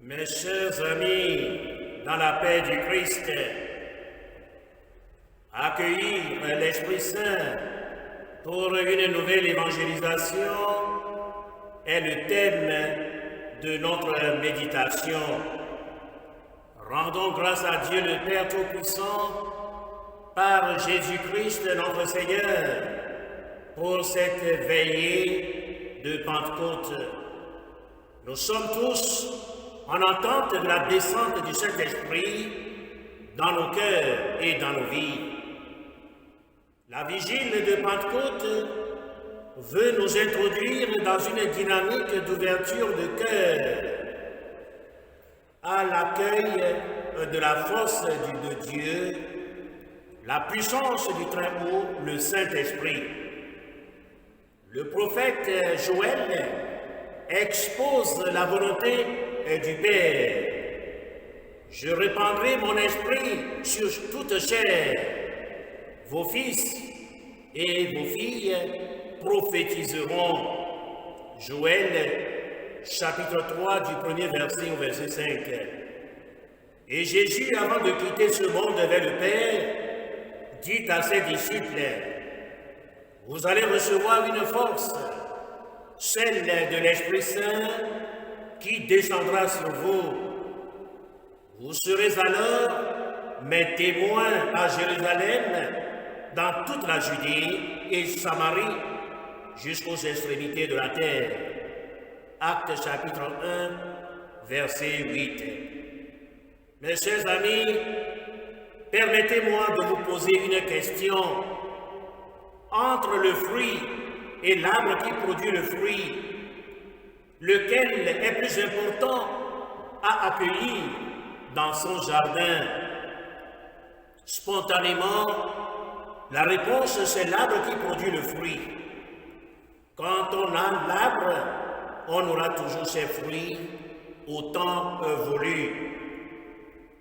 Mes chers amis, dans la paix du Christ, accueillir l'Esprit Saint pour une nouvelle évangélisation est le thème de notre méditation. Rendons grâce à Dieu le Père Tout-Puissant par Jésus-Christ notre Seigneur pour cette veillée de Pentecôte. Nous sommes tous en attente de la descente du Saint-Esprit dans nos cœurs et dans nos vies. La vigile de Pentecôte veut nous introduire dans une dynamique d'ouverture de cœur à l'accueil de la force de Dieu, la puissance du Très-Haut, le Saint-Esprit. Le prophète Joël expose la volonté du Père. Je répandrai mon esprit sur toute chair. Vos fils et vos filles prophétiseront. Joël, chapitre 3, du premier verset au verset 5. Et Jésus, avant de quitter ce monde vers le Père, dit à ses disciples, « Vous allez recevoir une force, celle de l'Esprit Saint, qui descendra sur vous. Vous serez alors mes témoins à Jérusalem, dans toute la Judée et Samarie, jusqu'aux extrémités de la terre. » Actes chapitre 1, verset 8. Mes chers amis, permettez-moi de vous poser une question. Entre le fruit et l'arbre qui produit le fruit, lequel est plus important à accueillir dans son jardin? Spontanément, la réponse, c'est l'arbre qui produit le fruit. Quand on a l'arbre, on aura toujours ses fruits au temps voulu.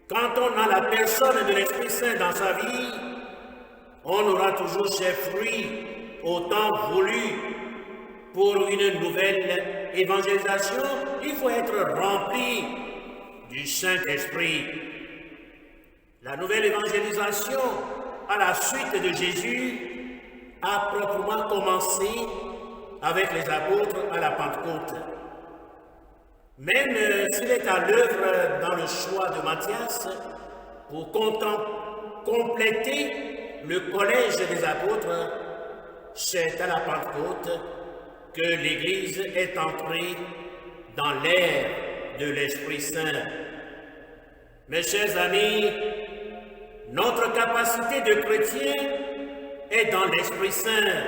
Quand on a la personne de l'Esprit Saint dans sa vie, on aura toujours ses fruits au temps voulu. Pour une nouvelle évangélisation, il faut être rempli du Saint-Esprit. La nouvelle évangélisation, à la suite de Jésus, a proprement commencé avec les apôtres à la Pentecôte. Même s'il est à l'œuvre dans le choix de Matthias pour compléter le collège des apôtres, c'est à la Pentecôte que l'Église est entrée dans l'ère de l'Esprit Saint. Mes chers amis, notre capacité de chrétien est dans l'Esprit Saint.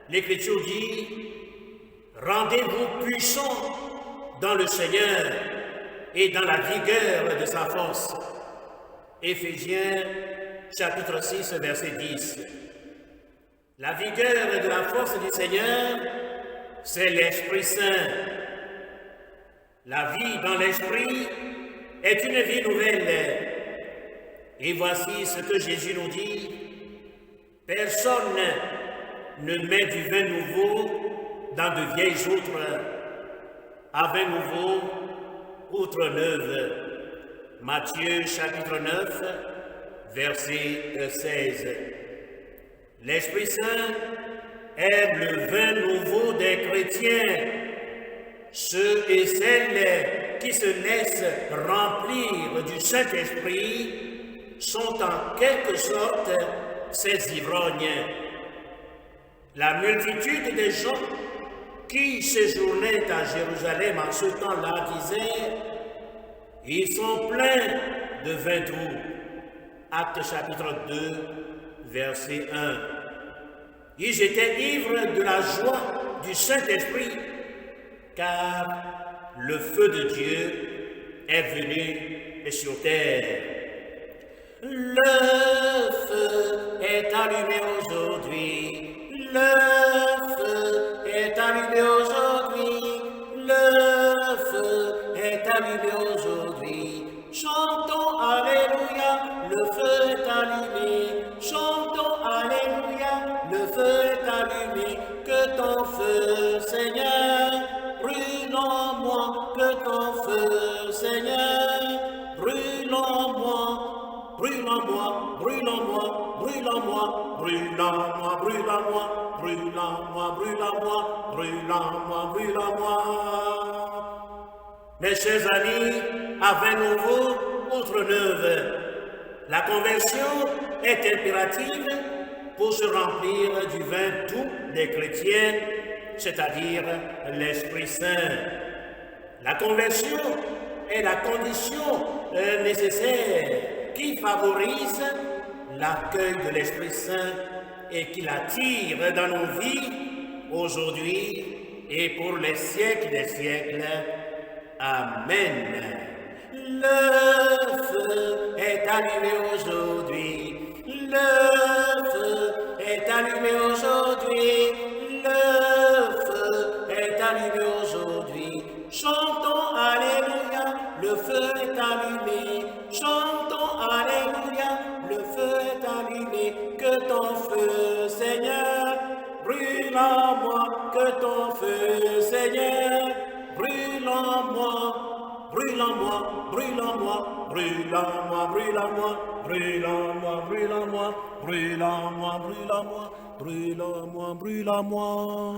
L'Écriture dit, « Rendez-vous puissants dans le Seigneur et dans la vigueur de sa force. » Éphésiens chapitre 6, verset 10. La vigueur de la force du Seigneur, c'est l'Esprit Saint. La vie dans l'Esprit est une vie nouvelle. Et voici ce que Jésus nous dit. Personne ne met du vin nouveau dans de vieilles outres. À vin nouveau, outre neuve. Matthieu chapitre 9, verset 16. L'Esprit Saint est le vin nouveau des chrétiens, ceux et celles qui se laissent remplir du Saint-Esprit sont en quelque sorte ces ivrognes. La multitude des gens qui séjournaient à Jérusalem en ce temps-là disaient « Ils sont pleins de vin doux ». Actes chapitre 2, verset 1. Ils étaient ivres de la joie du Saint-Esprit, car le feu de Dieu est venu sur terre. Le feu est allumé aujourd'hui, le feu est allumé aujourd'hui, le feu est allumé aujourd'hui. Chantons Alléluia, le feu est allumé. Chantons Alléluia, le feu est allumé. Que ton feu, Seigneur, brûle en moi, que ton feu, brûle en moi, brûle en moi, brûle en moi, brûle en moi, brûle en moi, brûle en moi, brûle en moi. Mes chers amis, à vin nouveau, outre neuve, la conversion est impérative pour se remplir du vin doux des chrétiens, c'est-à-dire l'Esprit Saint. La conversion est la condition nécessaire qui favorise l'accueil de l'Esprit Saint et qui l'attire dans nos vies aujourd'hui et pour les siècles des siècles. Amen. Le feu est allumé aujourd'hui. Le feu est allumé aujourd'hui. Le feu est allumé aujourd'hui. Chantons Alléluia, le feu est allumé. Chantons Alléluia, le feu est allumé. Que ton feu, Seigneur, brûle en moi. Que ton feu, Seigneur, brûle en moi. Brûle en moi, brûle en moi, brûle en moi, brûle en moi, brûle en moi, brûle en moi, brûle en moi, brûle en moi, brûle en moi, brûle en moi.